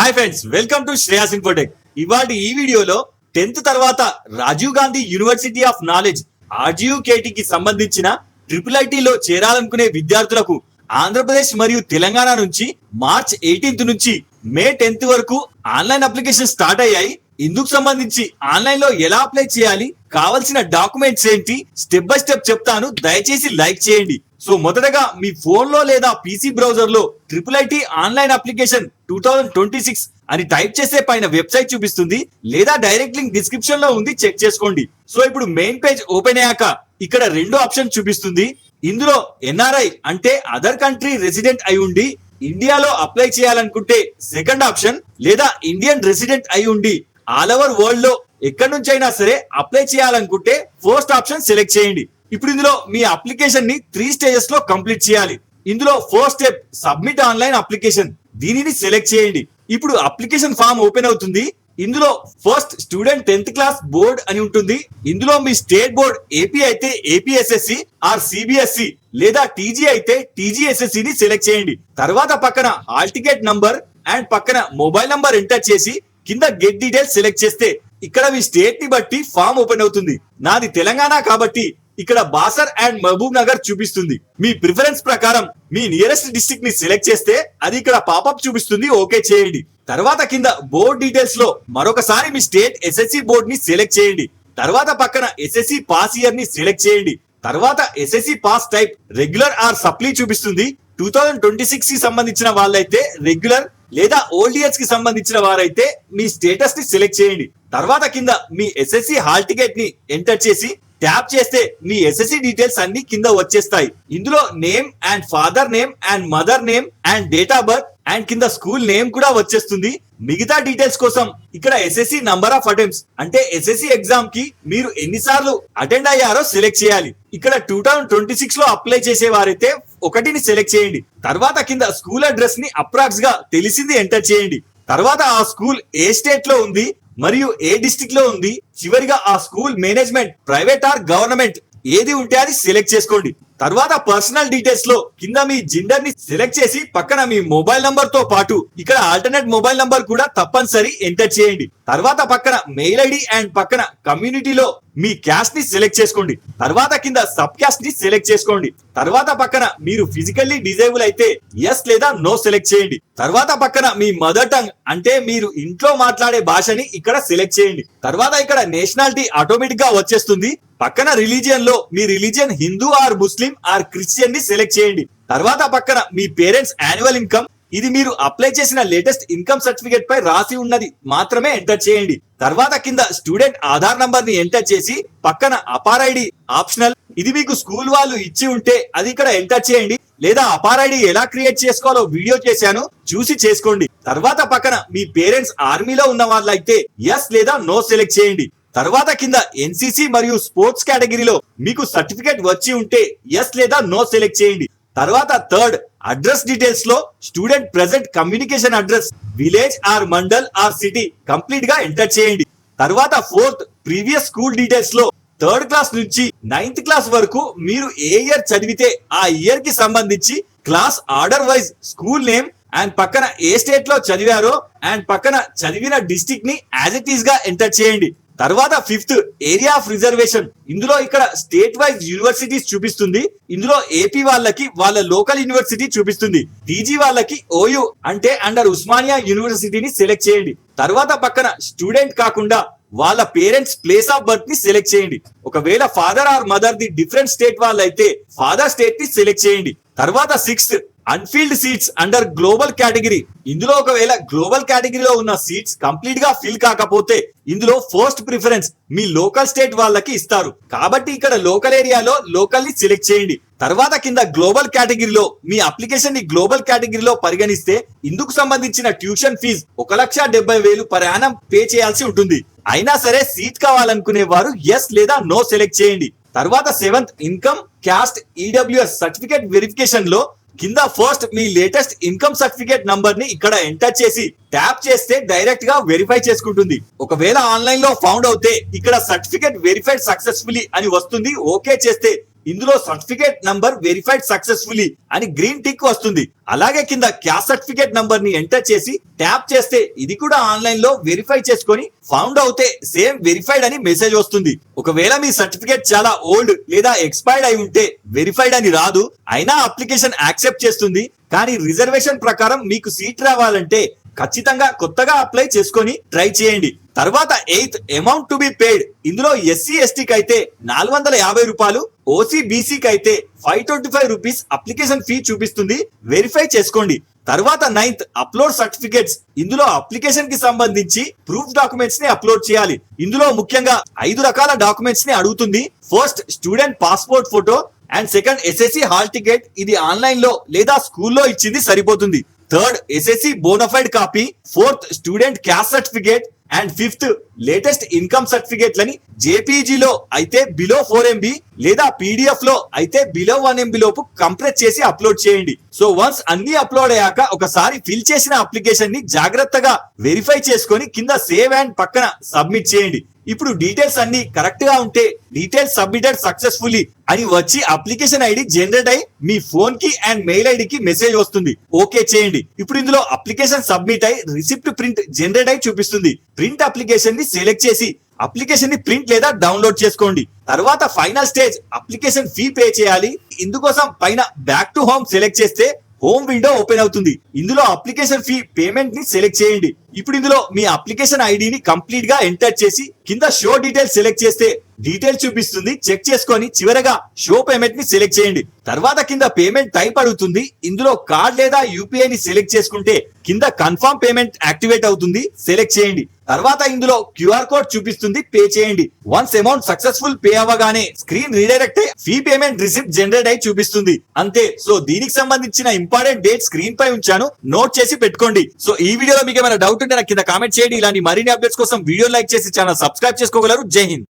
Hi friends, welcome to Shreyas Infotech. ఇవాళ ఈ వీడియోలో 10th తర్వాత Rajiv Gandhi university of knowledge RGUKT కి సంబంధించిన IIIT చేరాలనుకునే విద్యార్థులకు ఆంధ్రప్రదేశ్ మరియు తెలంగాణ నుంచి మార్చ్ 18th నుంచి మే 10th వరకు ఆన్లైన్ అప్లికేషన్ స్టార్ట్ అయ్యాయి. ఇందుకు సంబంధించి ఆన్లైన్ లో ఎలా అప్లై చేయాలి, కావాల్సిన డాక్యుమెంట్స్ ఏంటి, స్టెప్ బై స్టెప్ చెప్తాను. దయచేసి లైక్ చేయండి. సో మొదటగా మీ ఫోన్ లో లేదా పీసీ బ్రౌజర్ లో IIIT ఆన్లైన్ అప్లికేషన్ 2026 అని టైప్ చేసే పైన వెబ్సైట్ చూపిస్తుంది, లేదా డైరెక్ట్ లింక్ డిస్క్రిప్షన్ లో ఉంది, చెక్ చేసుకోండి. సో ఇప్పుడు మెయిన్ పేజ్ ఓపెన్ అయ్యాక ఇక్కడ రెండు ఆప్షన్ చూపిస్తుంది. ఇందులో NRI అంటే అదర్ కంట్రీ రెసిడెంట్ అయి ఉండి ఇండియాలో అప్లై చేయాలనుకుంటే సెకండ్ ఆప్షన్, లేదా ఇండియన్ రెసిడెంట్ అయి ఉండి ఆల్ ఓవర్ వరల్డ్ లో ఎక్కడి నుంచి అయినా సరే అప్లై చేయాలనుకుంటే ఫస్ట్ ఆప్షన్ సెలెక్ట్ చేయండి. ఇప్పుడు ఇందులో మీ అప్లికేషన్ ని 3 స్టేజెస్ లో కంప్లీట్ చేయాలి. ఇందులో first step submit online application, దీనిని సెలెక్ట్ చేయండి. ఇప్పుడు అప్లికేషన్ ఫామ్ ఓపెన్ అవుతుంది. ఇందులో first student 10th class board అని ఉంటుంది. ఇందులో మీ స్టేట్ బోర్డ్ ఏపీ అయితే APSSC ఆర్ CBSE లేదా TG అయితే TGSSC ని సెలెక్ట్ చేయండి. తర్వాత పక్కన హాల్ టికెట్ నంబర్ అండ్ పక్కన మొబైల్ నంబర్ ఎంటర్ చేసి కింద గెట్ డీటెయిల్స్ సెలెక్ట్ చేస్తే ఇక్కడ మీ స్టేట్ ని బట్టి ఫామ్ ఓపెన్ అవుతుంది. నాది తెలంగాణ కాబట్టి ఇక్కడ బాసర్ అండ్ మహబూబ్ నగర్ చూపిస్తుంది. మీ ప్రిఫరెన్స్ ప్రకారం మీ నియరెస్ట్ డిస్ట్రిక్ట్ ని సెలెక్ట్ చేస్తే అది ఇక్కడ పాపప్ చూపిస్తుంది, ఓకే చేయండి. తర్వాత కింద బోర్డ్ డీటెయిల్స్ లో మరొకసారి మీ స్టేట్ SSC బోర్డ్ ని సెలెక్ట్ చేయండి. తర్వాత పక్కన SSC పాస్ ఇయర్ ని సెలెక్ట్ చేయండి. తర్వాత SSC pass type regular are supply చూపిస్తుంది. 2026 కి సంబంధించిన వాళ్ళైతే రెగ్యులర్, లేదా ఓల్డ్ ఇయర్స్ కి సంబంధించిన వారైతే మీ స్టేటస్ ని సెలెక్ట్ చేయండి. తర్వాత కింద మీ SSC హాల్ టికెట్ ని ఎంటర్ చేసి ట్యాప్ చేస్తే మీ SSC డీటెయిల్స్ అన్ని కింద వచ్చేస్తాయి. ఇందులో name and father name and mother name and date of birth and కింద స్కూల్ నేమ్ కూడా వచ్చేస్తుంది. మిగతా డీటెయిల్స్ కోసం ఇక్కడ SSC నంబర్ ఆఫ్ అటెంప్ట్స్ అంటే SSC ఎగ్జామ్ కి మీరు ఎన్నిసార్లు అటెండ్ అయ్యారో సెలెక్ట్ చేయాలి. ఇక్కడ 2026 లో అప్లై చేసే వారైతే 1ని సెలెక్ట్ చేయండి. తర్వాత కింద స్కూల్ అడ్రస్ ని అప్రాక్స్ గా తెలిసింది ఎంటర్ చేయండి. తర్వాత ఆ స్కూల్ ఏ స్టేట్ లో ఉంది మరియు ఏ డిస్ట్రిక్ట్ లో ఉంది, చివరిగా ఆ school management private or government ఏది ఉంటే అది సెలెక్ట్ చేసుకోండి. తర్వాత పర్సనల్ డీటెయిల్స్ లో కింద మీ జెండర్ ని సెలెక్ట్ చేసి పక్కన మీ మొబైల్ నంబర్ తో పాటు ఇక్కడ ఆల్టర్నేట్ మొబైల్ నంబర్ కూడా తప్పనిసరి ఎంటర్ చేయండి. తర్వాత పక్కన మెయిల్ ఐడి అండ్ పక్కన కమ్యూనిటీలో మీ క్యాస్ట్ ని సెలెక్ట్ చేసుకోండి. తర్వాత కింద సబ్ క్యాస్ట్ ని సెలెక్ట్ చేసుకోండి. తర్వాత పక్కన మీరు ఫిజికల్లీ డిజేబుల్ అయితే ఎస్ లేదా నో సెలెక్ట్ చేయండి. తర్వాత పక్కన మీ మదర్ టంగ్ అంటే మీరు ఇంట్లో మాట్లాడే భాషని ఇక్కడ సెలెక్ట్ చేయండి. తర్వాత ఇక్కడ నేషనాలిటీ ఆటోమేటిక్ గా వచ్చేస్తుంది. పక్కన రిలీజియన్ లో మీ religion Hindu or Muslim or Christian ని సెలెక్ట్ చేయండి. తర్వాత పక్కన మీ పేరెంట్స్ యాన్యువల్ ఇన్కమ్, ఇది మీరు అప్లై చేసిన లేటెస్ట్ ఇన్కమ్ సర్టిఫికేట్ పై రాసి ఉన్నది మాత్రమే ఎంటర్ చేయండి. తర్వాత కింద స్టూడెంట్ ఆధార్ నంబర్ ని ఎంటర్ చేసి పక్కన అపార్ ఐడి ఆప్షనల్, ఇది మీకు స్కూల్ వాళ్ళు ఇచ్చి ఉంటే అది ఇక్కడ ఎంటర్ చేయండి, లేదా అపార్ ఐడి ఎలా క్రియేట్ చేసుకోవాలో వీడియో చేశాను, చూసి చేసుకోండి. తర్వాత పక్కన మీ పేరెంట్స్ ఆర్మీలో ఉన్న వాళ్ళైతే ఎస్ లేదా నో సెలెక్ట్ చేయండి. తర్వాత కింద NCC మరియు స్పోర్ట్స్ కేటగిరీలో మీకు సర్టిఫికేట్ వచ్చి ఉంటే ఎస్ లేదా నో సెలెక్ట్ చేయండి. తర్వాత థర్డ్ అడ్రస్ డీటెయిల్స్ లో student present communication address village or mandal or city complete గా ఎంటర్ చేయండి. తర్వాత ఫోర్త్ ప్రీవియస్ స్కూల్ డీటెయిల్స్ లో 3rd క్లాస్ నుంచి 9th క్లాస్ వరకు మీరు ఏ ఇయర్ చదివితే ఆ ఇయర్ కి సంబంధించి class order wise school name and పక్కన ఏ స్టేట్ లో చదివారో అండ్ పక్కన చదివిన డిస్ట్రిక్ట్ ని యాజ్ ఇట్ ఈస్ గా ఎంటర్ చేయండి. తర్వాత 5th ఏరియా ఆఫ్ రిజర్వేషన్, ఇందులో ఇక్కడ స్టేట్ వైజ్ యూనివర్సిటీస్ చూపిస్తుంది. ఇందులో ఏపీ వాళ్ళకి వాళ్ళ లోకల్ యూనివర్సిటీ చూపిస్తుంది. TG వాళ్ళకి OU అంటే అండర్ ఉస్మానియా యూనివర్సిటీని సెలెక్ట్ చేయండి. తర్వాత పక్కన స్టూడెంట్ కాకుండా వాళ్ళ పేరెంట్స్ ప్లేస్ ఆఫ్ బర్త్ ని సెలెక్ట్ చేయండి. ఒకవేళ father or mother the different state వాళ్ళైతే ఫాదర్ స్టేట్ ని సెలెక్ట్ చేయండి. తర్వాత 6th unfilled seats under global category, ఇందులో ఒకవేళ గ్లోబల్ కేటగిరీలో ఉన్న సీట్స్ కంప్లీట్ గా ఫిల్ కాకపోతే ఇందులో ఫస్ట్ ప్రిఫరెన్స్ మీ లోకల్ స్టేట్ వాళ్ళకి ఇస్తారు, కాబట్టి ఇక్కడ లోకల్ ఏరియాలో లోకల్ ని సెలెక్ట్ చేయండి. తర్వాత కింద గ్లోబల్ కేటగిరీలో మీ అప్లికేషన్ ని గ్లోబల్ కేటగిరీలో పరిగణిస్తే ఇందుకు సంబంధించిన tuition fee 1,70,000 per annum pay చేయాల్సి ఉంటుంది. అయినా సరే సీట్ కావాలనుకునే వారు ఎస్ లేదా నో సెలెక్ట్ చేయండి. తర్వాత 7th income caste EWS certificate verification లో కింద ఫస్ట్ మీ లేటెస్ట్ ఇన్కమ్ సర్టిఫికేట్ నంబర్ ని ఇక్కడ ఎంటర్ చేసి ట్యాప్ చేస్తే డైరెక్ట్ గా వెరిఫై చేసుకుంటుంది. ఒకవేళ ఆన్లైన్ లో ఫౌండ్ అవుతే ఇక్కడ సర్టిఫికేట్ వెరిఫైడ్ సక్సెస్ఫుల్లీ అని వస్తుంది, ఓకే చేస్తే ఇందులో సర్టిఫికేట్ నంబర్ వెరిఫైడ్ సక్సెస్ఫుల్లీ అని గ్రీన్ టిక్ వస్తుంది. అలాగే కింద క్యాస్ట్ సర్టిఫికేట్ నంబర్ ని ఎంటర్ చేసి ట్యాప్ చేస్తే ఇది కూడా ఆన్లైన్ లో వెరిఫై చేసుకొని ఫౌండ్ అవుతే సేమ్ వెరిఫైడ్ అని మెసేజ్ వస్తుంది. ఒకవేళ మీ సర్టిఫికేట్ చాలా ఓల్డ్ లేదా ఎక్స్పైర్డ్ అయి ఉంటే వెరిఫైడ్ అని రాదు, అయినా అప్లికేషన్ యాక్సెప్ట్ చేస్తుంది. కానీ రిజర్వేషన్ ప్రకారం మీకు సీట్ రావాలంటే ఖచ్చితంగా కొత్తగా అప్లై చేసుకొని ట్రై చేయండి. తర్వాత 8th amount to be paid. ఇందులో ఎస్సీ ఎస్టీకి అయితే 450 రూపాయలు, ఓసీ బీసీకి అయితే 525 రూపీస్ అప్లికేషన్ ఫీ చూపిస్తుంది. వెరిఫై చేసుకోండి. తర్వాత 9th అప్లోడ్ సర్టిఫికేట్స్. ఇందులో అప్లికేషన్ కి సంబంధించి ప్రూఫ్ డాక్యుమెంట్స్ ని అప్లోడ్ చేయాలి. ఇందులో ముఖ్యంగా 5 రకాల డాక్యుమెంట్స్ ని అడుగుతుంది. First student passport photo and second SSC hall ticket. ఇది ఆన్లైన్ లో లేదా స్కూల్లో ఇచ్చింది సరిపోతుంది. Third SSC bonafide copy. Fourth student caste certificate and fifth latest income certificate లని జేపీజీ లో అయితే బిలో 4 MB లేదా పీడిఎఫ్ లో అయితే బిలో 1 MB లోపు కంప్రెస్ చేసి అప్లోడ్ చేయండి. సో వన్స్ అన్ని అప్లోడ్ అయ్యాక ఒకసారి ఫిల్ చేసిన అప్లికేషన్ ని జాగ్రత్తగా వెరిఫై చేసుకొని కింద సేవ్ అండ్ పక్కన సబ్మిట్ చేయండి. ఇప్పుడు డీటెయిల్స్ అన్ని కరెక్ట్ గా ఉంటే డీటెయిల్స్ సబ్మిటెడ్ సక్సెస్ఫుల్లీ అని వచ్చి అప్లికేషన్ ఐడి జనరేట్ అయి మీ ఫోన్ కి అండ్ మెయిల్ ఐడి కి మెసేజ్ వస్తుంది. ఓకే చేయండి. ఇప్పుడు ఇందులో అప్లికేషన్ సబ్మిట్ అయి రిసిప్ట్ ప్రింట్ జనరేట్ అయి చూపిస్తుంది. ప్రింట్ అప్లికేషన్ ని సెలెక్ట్ చేసి అప్లికేషన్ ని ప్రింట్ లేదా డౌన్లోడ్ చేసుకోండి. తర్వాత final stage application fee pay చేయాలి. ఇందుకోసం పైన బ్యాక్ టు హోమ్ సెలెక్ట్ చేస్తే హోమ్ విండో ఓపెన్ అవుతుంది. ఇందులో అప్లికేషన్ ఫీ పేమెంట్ ని సెలెక్ట్ చేయండి. ఇప్పుడు ఇందులో మీ అప్లికేషన్ ఐడిని కంప్లీట్ గా ఎంటర్ చేసి కింద షో డీటెయిల్స్ సెలెక్ట్ చేస్తే డీటెయిల్స్ చూపిస్తుంది. చెక్ చేసుకొని చివరగా షో పేమెంట్ ని సెలెక్ట్ చేయండి. తర్వాత కింద పేమెంట్ టైప్ అడుగుతుంది. ఇందులో కార్డ్ లేదా యూపీఐ ని సెలెక్ట్ చేసుకుంటే కింద కన్ఫర్మ్ పేమెంట్ యాక్టివేట్ అవుతుంది. సెలెక్ట్ చేయండి. తర్వాత ఇందులో క్యూఆర్ కోడ్ చూపిస్తుంది. పే చేయండి. వన్స్ అమౌంట్ సక్సెస్ఫుల్ పే అవ్వగానే స్క్రీన్ రీడైరెక్ట్ అయి ఫీ పేమెంట్ రిసిప్ట్ జనరేట్ అయి చూపిస్తుంది. అంతే. సో దీనికి సంబంధించిన ఇంపార్టెంట్ డేట్ స్క్రీన్ పై ఉంచాను, నోట్ చేసి పెట్టుకోండి. సో ఈ వీడియోలో మీకు ఏమైనా డౌట్ ఉంటే నాకు కింద కామెంట్ చేయండి. ఇలాంటి మరిన్ని అప్డేట్స్ కోసం వీడియో లైక్ చేసి ఛానల్ సబ్స్క్రైబ్ చేసుకోగలరు. జై హింద్.